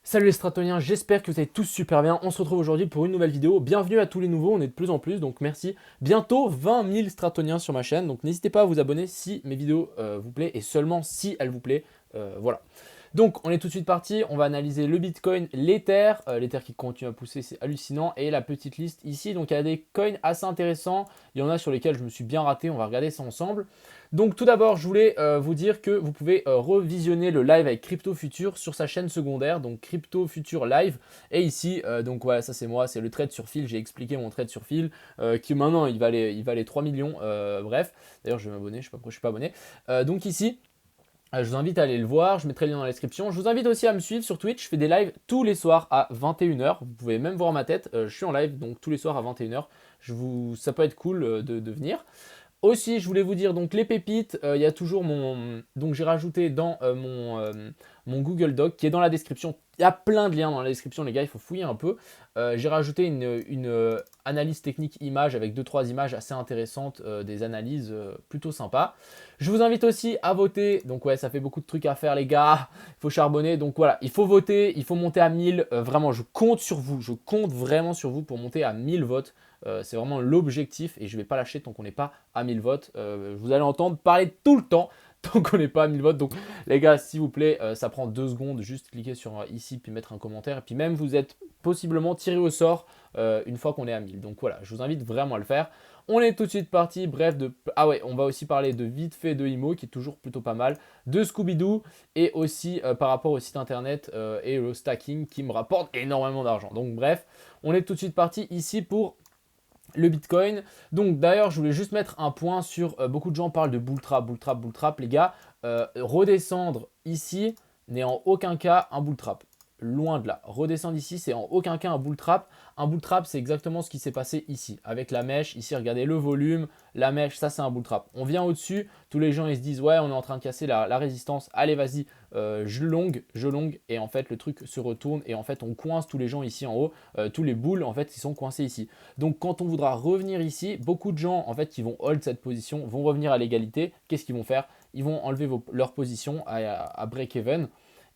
Salut les stratoniens, j'espère que vous allez tous super bien. On se retrouve aujourd'hui pour une nouvelle vidéo. Bienvenue à tous les nouveaux, on est de plus en plus, donc merci. Bientôt 20 000 stratoniens sur ma chaîne, donc n'hésitez pas à vous abonner si mes vidéos vous plaisent et seulement si elles vous plaisent. Voilà. Donc on est tout de suite parti, on va analyser le Bitcoin, l'Ether, l'Ether qui continue à pousser, c'est hallucinant, et la petite liste ici. Donc il y a des coins assez intéressants, il y en a sur lesquels je me suis bien raté, on va regarder ça ensemble. Donc tout d'abord, je voulais vous dire que vous pouvez revisionner le live avec Crypto Future sur sa chaîne secondaire, donc Crypto Future Live. Et ici, donc voilà, ça c'est moi, c'est le trade sur fil, j'ai expliqué mon trade sur fil, qui maintenant il va les 3 millions, bref. D'ailleurs je vais m'abonner, je sais pas pourquoi je suis pas abonné. Donc ici, je vous invite à aller le voir, je mettrai le lien dans la description. Je vous invite aussi à me suivre sur Twitch, je fais des lives tous les soirs à 21h. Vous pouvez même voir ma tête, je suis en live donc tous les soirs à 21h. Ça peut être cool de venir. Aussi, je voulais vous dire, donc les pépites, il y a toujours mon... Donc j'ai rajouté dans mon Google Doc qui est dans la description. Il y a plein de liens dans la description, les gars, il faut fouiller un peu. J'ai rajouté une analyse technique image avec 2-3 images assez intéressantes, des analyses plutôt sympas. Je vous invite aussi à voter. Donc ouais, ça fait beaucoup de trucs à faire, les gars. Il faut charbonner. Donc voilà, il faut voter, il faut monter à 1000. Vraiment, je compte sur vous. Je compte vraiment sur vous pour monter à 1000 votes. C'est vraiment l'objectif et je ne vais pas lâcher tant qu'on n'est pas à 1000 votes. Vous allez entendre parler tout le temps tant qu'on n'est pas à 1000 votes. Donc les gars, s'il vous plaît, ça prend 2 secondes. Juste cliquer sur ici puis mettre un commentaire. Et puis même, vous êtes possiblement tiré au sort une fois qu'on est à 1000. Donc voilà, je vous invite vraiment à le faire. On est tout de suite parti. Bref, ah ouais, on va aussi parler de vite fait de IMO qui est toujours plutôt pas mal. De Scooby-Doo et aussi par rapport au site internet et le stacking qui me rapporte énormément d'argent. Donc bref, on est tout de suite parti ici pour le Bitcoin. Donc d'ailleurs, je voulais juste mettre un point sur, beaucoup de gens parlent de bull trap, bull trap, bull trap. Les gars, redescendre ici n'est en aucun cas un bull trap. Loin de là. Redescendre ici, c'est en aucun cas un bull trap. Un bull trap, c'est exactement ce qui s'est passé ici. Avec la mèche, ici, regardez le volume, la mèche, ça c'est un bull trap. On vient au-dessus, tous les gens ils se disent ouais, on est en train de casser la résistance. Allez, vas-y, je longue. Et en fait, le truc se retourne et en fait, on coince tous les gens ici en haut. Tous les bulls, en fait, ils sont coincés ici. Donc quand on voudra revenir ici, beaucoup de gens en fait qui vont hold cette position vont revenir à l'égalité. Qu'est-ce qu'ils vont faire? Ils vont enlever leur position à break-even.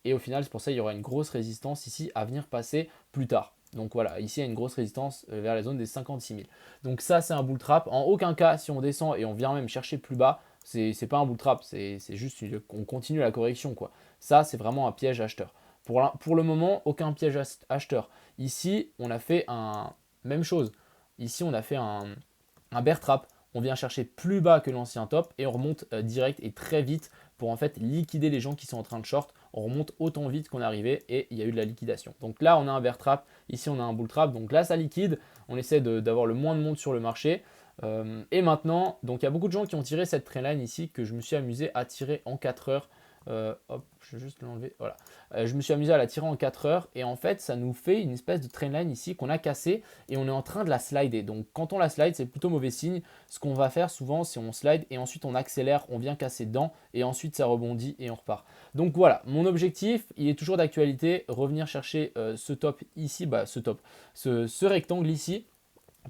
Et au final, c'est pour ça qu'il y aura une grosse résistance ici à venir passer plus tard. Donc voilà, ici il y a une grosse résistance vers la zone des 56 000. Donc ça c'est un bull trap. En aucun cas, si on descend et on vient même chercher plus bas, c'est pas un bull trap, c'est juste on continue la correction quoi. Ça c'est vraiment un piège acheteur. Pour le moment, aucun piège acheteur. Ici, on a fait même chose. Ici, on a fait un bear trap. On vient chercher plus bas que l'ancien top et on remonte direct et très vite pour en fait liquider les gens qui sont en train de short. On remonte autant vite qu'on est arrivé et il y a eu de la liquidation. Donc là, on a un bear trap. Ici, on a un bull trap. Donc là, ça liquide. On essaie d'avoir le moins de monde sur le marché. Et maintenant, donc il y a beaucoup de gens qui ont tiré cette trendline ici que je me suis amusé à tirer en 4 heures. Hop, je vais juste l'enlever. Voilà. Je me suis amusé à la tirer en 4 heures et en fait, ça nous fait une espèce de trendline ici qu'on a cassé et on est en train de la slider. Donc, quand on la slide, c'est plutôt mauvais signe. Ce qu'on va faire souvent, c'est on slide et ensuite on accélère, on vient casser dedans et ensuite ça rebondit et on repart. Donc voilà, mon objectif, il est toujours d'actualité, revenir chercher ce top ici, ce rectangle ici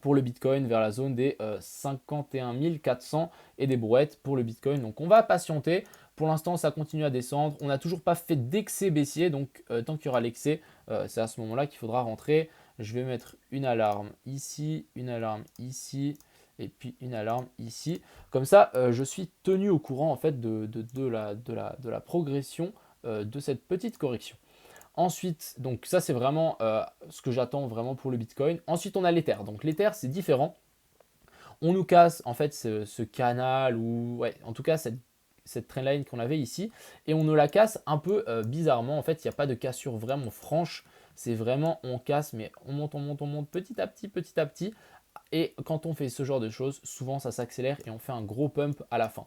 pour le Bitcoin vers la zone des 51 400 et des brouettes pour le Bitcoin. Donc on va patienter. Pour l'instant, ça continue à descendre. On n'a toujours pas fait d'excès baissier. Donc tant qu'il y aura l'excès, c'est à ce moment-là qu'il faudra rentrer. Je vais mettre une alarme ici, une alarme ici et puis une alarme ici. Comme ça, je suis tenu au courant en fait de la progression de cette petite correction. Ensuite, donc ça c'est vraiment ce que j'attends vraiment pour le Bitcoin. Ensuite, on a l'Ether. Donc l'Ether, c'est différent. On nous casse en fait ce canal ou ouais, en tout cas cette trendline qu'on avait ici et on nous la casse un peu bizarrement. En fait, il n'y a pas de cassure vraiment franche. C'est vraiment on casse, mais on monte, on monte, on monte petit à petit, petit à petit. Et quand on fait ce genre de choses, souvent ça s'accélère et on fait un gros pump à la fin.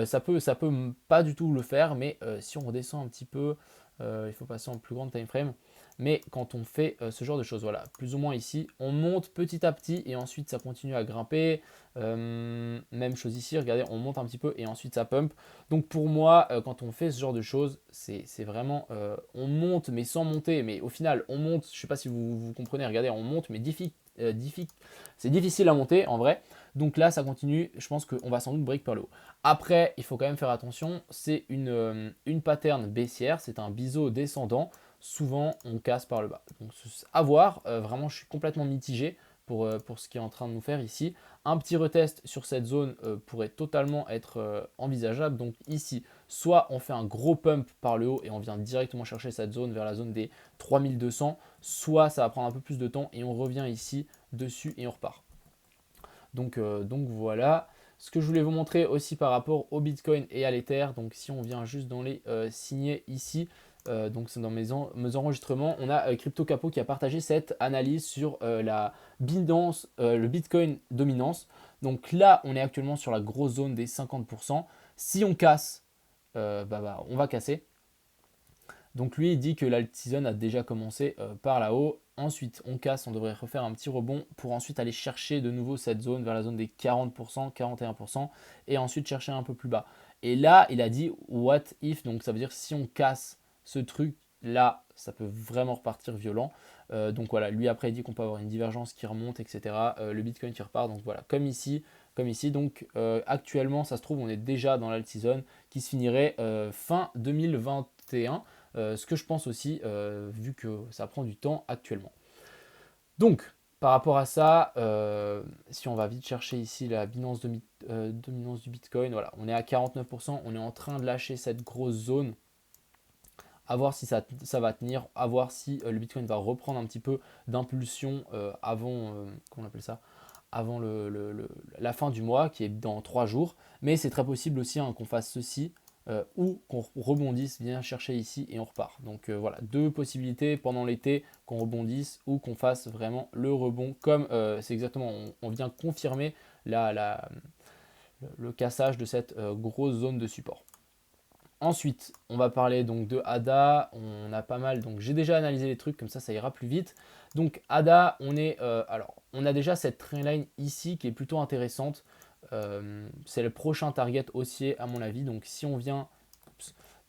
Ça peut pas du tout le faire, mais si on redescend un petit peu, il faut passer en plus grande time frame. Mais quand on fait ce genre de choses, voilà, plus ou moins ici, on monte petit à petit et ensuite ça continue à grimper. Même chose ici, regardez, on monte un petit peu et ensuite ça pump. Donc pour moi, quand on fait ce genre de choses, c'est vraiment, on monte mais sans monter. Mais au final, on monte, je ne sais pas si vous comprenez, regardez, on monte mais c'est difficile à monter en vrai. Donc là, ça continue. Je pense qu'on va sans doute break par le haut. Après, il faut quand même faire attention. C'est une pattern baissière. C'est un biseau descendant. Souvent, on casse par le bas. Donc, à voir. Vraiment, je suis complètement mitigé pour ce qui est en train de nous faire ici. Un petit retest sur cette zone pourrait totalement être envisageable. Donc ici, soit on fait un gros pump par le haut et on vient directement chercher cette zone vers la zone des 3200, soit ça va prendre un peu plus de temps et on revient ici dessus et on repart. Donc voilà. Ce que je voulais vous montrer aussi par rapport au Bitcoin et à l'Ether, donc si on vient juste dans les signets ici, donc c'est dans mes enregistrements, on a Crypto Capo qui a partagé cette analyse sur la Binance, le Bitcoin dominance. Donc là, on est actuellement sur la grosse zone des 50%. Si on casse, on va casser. Donc lui, il dit que l'alt season a déjà commencé par là-haut. Ensuite, on casse, on devrait refaire un petit rebond pour ensuite aller chercher de nouveau cette zone vers la zone des 40%, 41% et ensuite chercher un peu plus bas. Et là, il a dit what if, donc ça veut dire si on casse ce truc là, ça peut vraiment repartir violent. Donc voilà, lui après il dit qu'on peut avoir une divergence qui remonte, etc. Le Bitcoin qui repart, donc voilà, comme ici. Donc actuellement, ça se trouve, on est déjà dans l'alt season qui se finirait fin 2021. Ce que je pense aussi, vu que ça prend du temps actuellement. Donc, par rapport à ça, si on va vite chercher ici la dominance du Bitcoin, voilà, on est à 49%, on est en train de lâcher cette grosse zone. À voir si ça va tenir, à voir si le Bitcoin va reprendre un petit peu d'impulsion avant, comment on appelle ça, avant la fin du mois, qui est dans 3 jours. Mais c'est très possible aussi hein, qu'on fasse ceci ou qu'on rebondisse, bien chercher ici et on repart. Donc voilà, deux possibilités pendant l'été, qu'on rebondisse ou qu'on fasse vraiment le rebond, comme c'est exactement, on vient confirmer le cassage de cette grosse zone de support. Ensuite, on va parler donc de ADA. On a pas mal, donc j'ai déjà analysé les trucs, comme ça ira plus vite. Donc ADA, on a déjà cette trendline ici qui est plutôt intéressante. C'est le prochain target haussier à mon avis. Donc si on vient,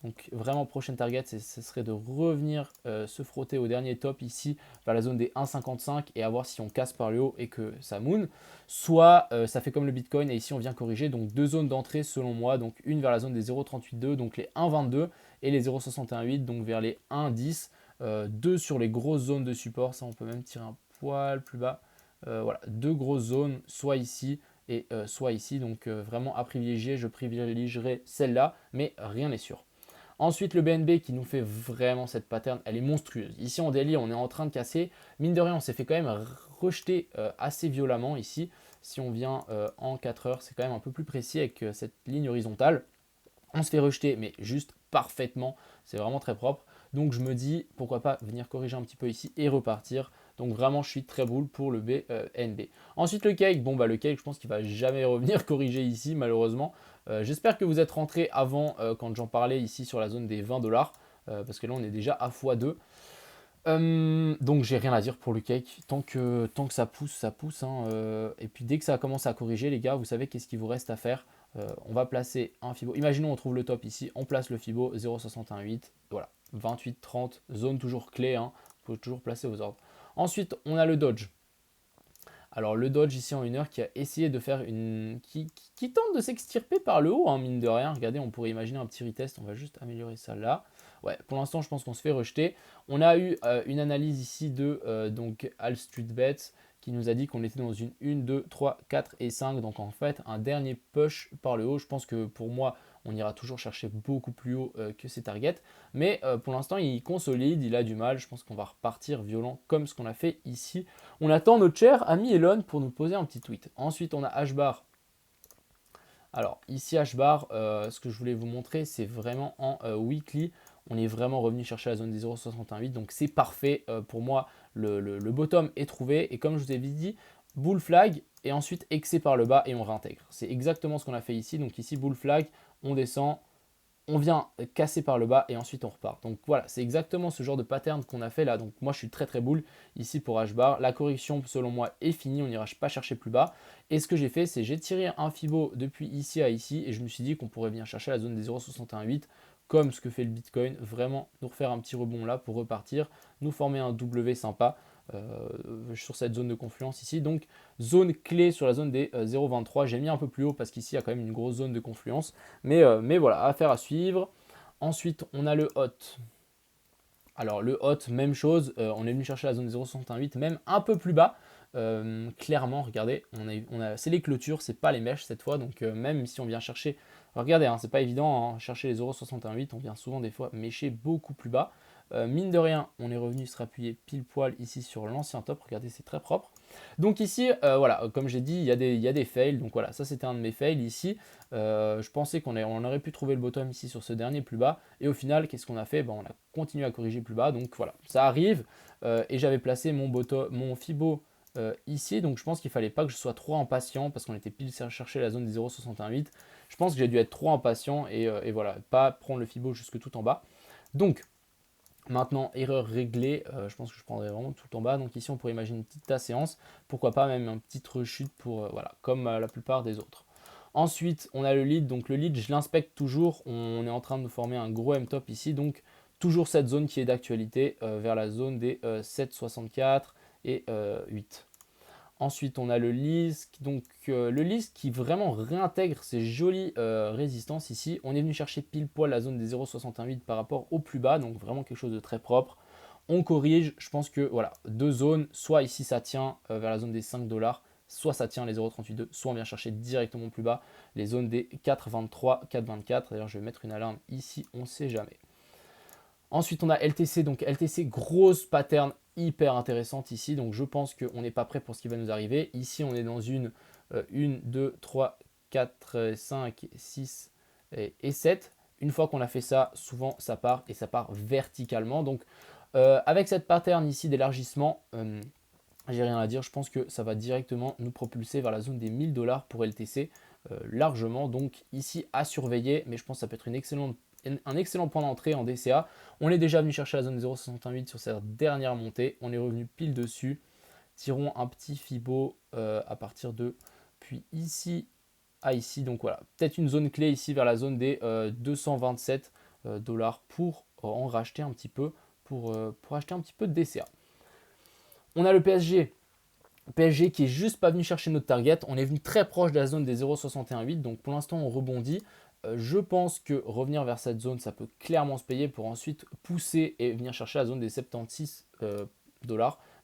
donc vraiment prochain target, ce serait de revenir se frotter au dernier top ici vers la zone des 1,55 et à voir si on casse par le haut et que ça moon. Soit ça fait comme le Bitcoin et ici on vient corriger. Donc deux zones d'entrée selon moi. Donc une vers la zone des 0,382, donc les 1,22 et les 0,618, donc vers les 1,10. Deux sur les grosses zones de support. Ça on peut même tirer un poil plus bas. Voilà, deux grosses zones, soit ici et soit ici. Donc vraiment à privilégier, je privilégierai celle-là, mais rien n'est sûr. Ensuite, le BNB qui nous fait vraiment cette pattern, elle est monstrueuse. Ici, en daily, on est en train de casser. Mine de rien, on s'est fait quand même rejeter assez violemment ici. Si on vient en 4 heures, c'est quand même un peu plus précis avec cette ligne horizontale. On se fait rejeter, mais juste parfaitement. C'est vraiment très propre. Donc, je me dis, pourquoi pas venir corriger un petit peu ici et repartir. Donc, vraiment, je suis très boule pour le BNB. Ensuite, le cake. Bon, le cake, je pense qu'il ne va jamais revenir corriger ici, malheureusement. J'espère que vous êtes rentré avant quand j'en parlais ici sur la zone des 20 $. Parce que là, on est déjà à x2. Donc j'ai rien à dire pour le cake, tant que ça pousse. Hein, et puis dès que ça commence à corriger, les gars, vous savez qu'est-ce qu'il vous reste à faire. On va placer un Fibo. Imaginons on trouve le top ici, on place le Fibo 0,618. Voilà, 28, 30, zone toujours clé. Hein, faut toujours placer aux ordres. Ensuite, on a le Dodge. Alors le Dodge ici en 1 heure qui a essayé de faire qui tente de s'extirper par le haut, hein, mine de rien. Regardez, on pourrait imaginer un petit retest. On va juste améliorer ça là. Ouais, pour l'instant, je pense qu'on se fait rejeter. On a eu une analyse ici de donc All Street Bets qui nous a dit qu'on était dans une 1, 2, 3, 4 et 5. Donc en fait, un dernier push par le haut. Je pense que pour moi, on ira toujours chercher beaucoup plus haut que ces targets. Mais pour l'instant, il consolide, il a du mal. Je pense qu'on va repartir violent comme ce qu'on a fait ici. On attend notre cher ami Elon pour nous poser un petit tweet. Ensuite, on a HBAR. Alors ici HBAR, ce que je voulais vous montrer, c'est vraiment en weekly. On est vraiment revenu chercher la zone des 0,68. Donc c'est parfait. Pour moi, le bottom est trouvé. Et comme je vous ai dit, bull flag et ensuite excès par le bas et on réintègre. C'est exactement ce qu'on a fait ici. Donc ici, bull flag, on descend, on vient casser par le bas et ensuite on repart. Donc voilà, c'est exactement ce genre de pattern qu'on a fait là. Donc moi je suis très bull ici pour H-bar. La correction selon moi est finie, on n'ira pas chercher plus bas. Et ce que j'ai fait, c'est j'ai tiré un Fibo depuis ici à ici et je me suis dit qu'on pourrait venir chercher la zone des 0,618 comme ce que fait le Bitcoin. Vraiment nous refaire un petit rebond là pour repartir, nous former un W sympa. sur cette zone de confluence ici. Donc zone clé sur la zone des 0,23. J'ai mis un peu plus haut parce qu'ici il y a quand même une grosse zone de confluence. Mais voilà, affaire à suivre. Ensuite, on a le hot. Alors le hot, même chose, on est venu chercher la zone des 0,68, même un peu plus bas. Clairement, regardez, c'est les clôtures, c'est pas les mèches cette fois. Donc même si on vient chercher, regardez, hein, c'est pas évident, hein, chercher les 0,68, on vient souvent des fois mêcher beaucoup plus bas. Mine de rien, on est revenu se rappuyer pile poil ici sur l'ancien top. Regardez, c'est très propre. Donc ici, voilà, comme j'ai dit, il y a des fails. Donc voilà, ça c'était un de mes fails ici. Je pensais on aurait pu trouver le bottom ici sur ce dernier plus bas. Et au final, qu'est-ce qu'on a fait? On a continué à corriger plus bas. Donc voilà, ça arrive. Et j'avais placé mon Fibo ici. Donc je pense qu'il ne fallait pas que je sois trop impatient parce qu'on était pile chercher la zone des 0,68. Je pense que j'ai dû être trop impatient et voilà, pas prendre le Fibo jusque tout en bas. Donc maintenant, erreur réglée, je pense que je prendrai vraiment tout en bas. Donc ici, on pourrait imaginer une petite séance. Pourquoi pas même une petite rechute pour, voilà, comme la plupart des autres. Ensuite, on a le lead. Donc le lead, je l'inspecte toujours. On est en train de former un gros M-top ici. Donc toujours cette zone qui est d'actualité vers la zone des 7,64 et 8. Ensuite, on a le LISC. Donc, le LISC qui vraiment réintègre ces jolies résistances ici. On est venu chercher pile poil la zone des 0,68 par rapport au plus bas. Donc, vraiment quelque chose de très propre. On corrige. Je pense que, voilà, deux zones. Soit ici, ça tient vers la zone des 5 $. Soit ça tient les 0,382. Soit on vient chercher directement plus bas les zones des 4,23, 4,24. D'ailleurs, je vais mettre une alarme ici. On ne sait jamais. Ensuite, on a LTC. Donc, LTC, grosse pattern hyper intéressante ici. Donc, je pense qu'on n'est pas prêt pour ce qui va nous arriver. Ici, on est dans une 1, 2, 3, 4, 5, 6 et 7. Une fois qu'on a fait ça, souvent, ça part et ça part verticalement. Donc, avec cette pattern ici d'élargissement, j'ai rien à dire. Je pense que ça va directement nous propulser vers la zone des 1000 $ pour LTC largement. Donc, ici, à surveiller. Mais je pense que ça peut être un excellent point d'entrée en DCA. On est déjà venu chercher la zone 0,68 sur cette dernière montée. On est revenu pile dessus. Tirons un petit Fibo à partir de, puis ici à ici. Donc voilà, peut-être une zone clé ici vers la zone des 227 $ pour en racheter un petit peu, pour acheter un petit peu de DCA. On a le PSG. PSG qui est juste pas venu chercher notre target. On est venu très proche de la zone des 0,618. Donc pour l'instant, on rebondit. Je pense que revenir vers cette zone, ça peut clairement se payer pour ensuite pousser et venir chercher la zone des 76 $.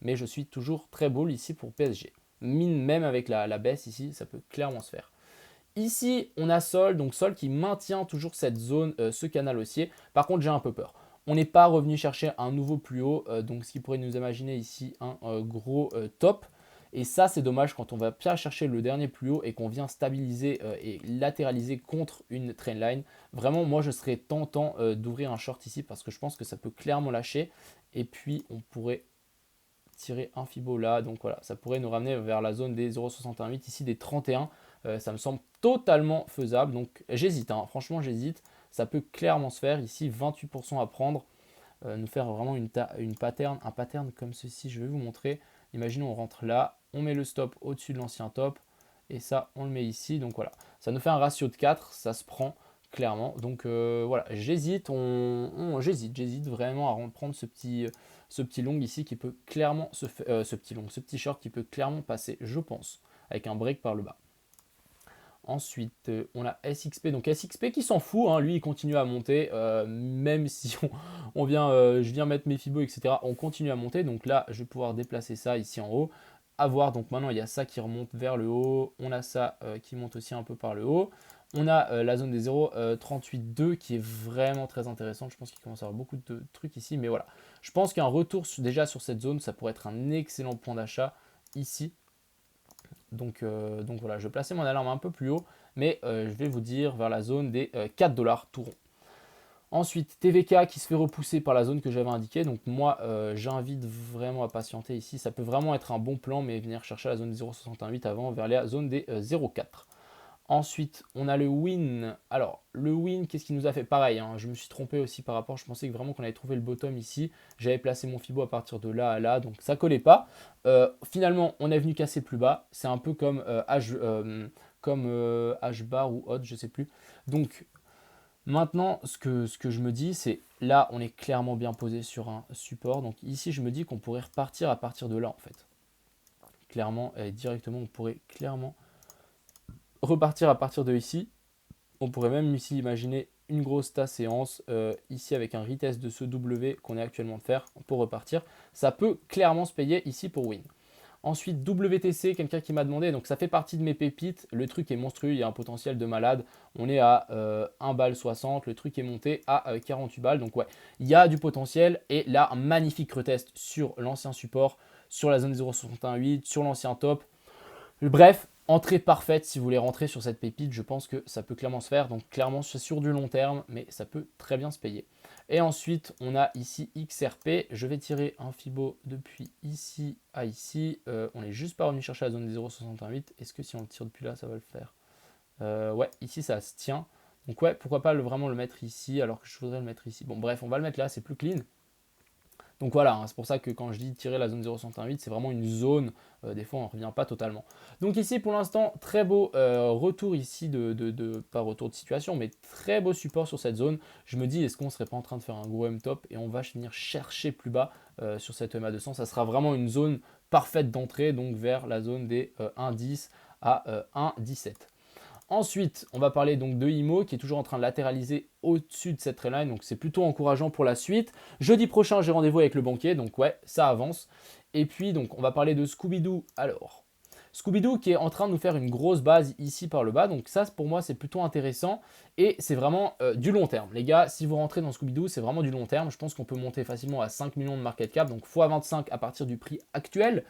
Mais je suis toujours très bull ici pour PSG. Mine même avec la baisse ici, ça peut clairement se faire. Ici, on a Sol, donc Sol qui maintient toujours cette zone, ce canal haussier. Par contre, j'ai un peu peur. On n'est pas revenu chercher un nouveau plus haut, donc ce qui pourrait nous imaginer ici un gros top. Et ça, c'est dommage quand on va bien chercher le dernier plus haut et qu'on vient stabiliser et latéraliser contre une trendline. Vraiment, moi, je serais tentant d'ouvrir un short ici parce que je pense que ça peut clairement lâcher. Et puis, on pourrait tirer un Fibo là. Donc voilà, ça pourrait nous ramener vers la zone des 0,618, ici des 31. Ça me semble totalement faisable. Donc j'hésite, hein. Franchement, j'hésite. Ça peut clairement se faire. Ici, 28% à prendre. Nous faire vraiment un pattern comme ceci. Je vais vous montrer. Imaginons, on rentre là, on met le stop au-dessus de l'ancien top, et ça, on le met ici. Donc voilà, ça nous fait un ratio de 4, ça se prend clairement. Donc voilà, j'hésite vraiment à reprendre ce petit long ici qui peut clairement ce petit short qui peut clairement passer, je pense, avec un break par le bas. Ensuite, on a SXP. Donc SXP qui s'en fout, hein, lui il continue à monter, même si je viens mettre mes Fibo, etc. On continue à monter. Donc là, je vais pouvoir déplacer ça ici en haut. À voir, donc maintenant il y a ça qui remonte vers le haut. On a ça qui monte aussi un peu par le haut. On a la zone des 0,382 qui est vraiment très intéressante. Je pense qu'il commence à y avoir beaucoup de trucs ici. Mais voilà, je pense qu'un retour déjà sur cette zone, ça pourrait être un excellent point d'achat ici. Donc voilà, je vais placer mon alarme un peu plus haut, mais je vais vous dire vers la zone des 4 $ tout rond. Ensuite, TVK qui se fait repousser par la zone que j'avais indiquée. Donc moi, j'invite vraiment à patienter ici. Ça peut vraiment être un bon plan, mais venir chercher la zone des 0,68 avant, vers la zone des 0,4. Ensuite, on a le win. Alors, le win, qu'est-ce qui nous a fait? Pareil, hein, je me suis trompé aussi par rapport, je pensais que vraiment qu'on avait trouvé le bottom ici. J'avais placé mon Fibo à partir de là à là, donc ça collait pas. Finalement, on est venu casser plus bas. C'est un peu comme H-bar ou Hot, je sais plus. Donc, Maintenant, ce que je me dis, c'est là, on est clairement bien posé sur un support. Donc ici, je me dis qu'on pourrait repartir à partir de là, en fait. Clairement, et directement, on pourrait clairement repartir à partir de ici. On pourrait même ici imaginer une grosse tasse séance ici avec un retest de ce W qu'on est actuellement de faire pour repartir. Ça peut clairement se payer ici pour win. Ensuite, WTC, quelqu'un qui m'a demandé, donc ça fait partie de mes pépites. Le truc est monstrueux, il y a un potentiel de malade. On est à 1 balle 60, le truc est monté à 48 balles. Donc ouais, il y a du potentiel. Et là, un magnifique retest sur l'ancien support, sur la zone 0,618, sur l'ancien top. Bref, entrée parfaite si vous voulez rentrer sur cette pépite. Je pense que ça peut clairement se faire. Donc clairement, c'est sur du long terme, mais ça peut très bien se payer. Et ensuite, on a ici XRP. Je vais tirer un Fibo depuis ici à ici. On n'est juste pas revenu chercher la zone des 0,618. Est-ce que si on le tire depuis là, ça va le faire? Ouais, ici, ça se tient. Donc ouais, pourquoi pas vraiment le mettre ici alors que je voudrais le mettre ici. Bon, bref, on va le mettre là, c'est plus clean. Donc voilà, hein, c'est pour ça que quand je dis tirer la zone 0,108, c'est vraiment une zone, des fois on ne revient pas totalement. Donc ici pour l'instant, très beau retour ici pas retour de situation, mais très beau support sur cette zone. Je me dis, est-ce qu'on ne serait pas en train de faire un gros M-top et on va venir chercher plus bas sur cette EMA 200. Ça sera vraiment une zone parfaite d'entrée, donc vers la zone des 1,10 à 1,17. Ensuite, on va parler donc de IMO qui est toujours en train de latéraliser au-dessus de cette trendline. Donc c'est plutôt encourageant pour la suite. Jeudi prochain, j'ai rendez-vous avec le banquier. Donc ouais, ça avance. Et puis donc on va parler de Scooby-Doo. Alors, Scooby-Doo qui est en train de nous faire une grosse base ici par le bas. Donc ça, pour moi, c'est plutôt intéressant. Et c'est vraiment du long terme. Les gars, si vous rentrez dans Scooby-Doo, c'est vraiment du long terme. Je pense qu'on peut monter facilement à 5 millions de market cap. Donc x25 à partir du prix actuel.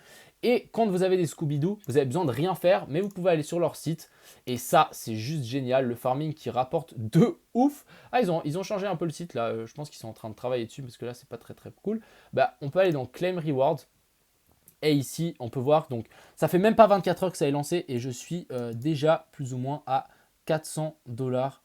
Et quand vous avez des Scooby-Doo, vous avez besoin de rien faire, mais vous pouvez aller sur leur site. Et ça, c'est juste génial. Le farming qui rapporte de ouf. Ah, ils ont changé un peu le site là. Je pense qu'ils sont en train de travailler dessus parce que là, c'est pas très très cool. Bah, on peut aller dans Claim Rewards. Et ici, on peut voir, donc ça fait même pas 24 heures que ça est lancé et je suis déjà plus ou moins à 400 dollars.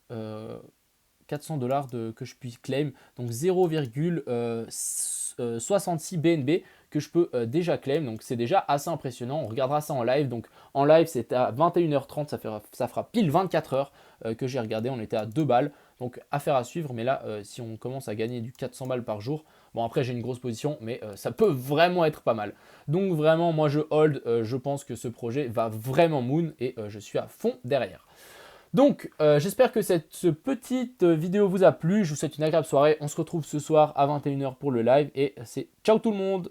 400 dollars que je puis claim, donc 0,66 BNB que je peux déjà claim, donc c'est déjà assez impressionnant. On regardera ça en live, donc en live c'était à 21h30, ça fera pile 24 heures que j'ai regardé, on était à 2 balles, donc affaire à suivre. Mais là si on commence à gagner du 400 balles par jour, bon après j'ai une grosse position, mais ça peut vraiment être pas mal. Donc vraiment moi je hold, je pense que ce projet va vraiment moon et je suis à fond derrière. Donc, j'espère que cette petite vidéo vous a plu. Je vous souhaite une agréable soirée. On se retrouve ce soir à 21h pour le live. Et c'est ciao tout le monde!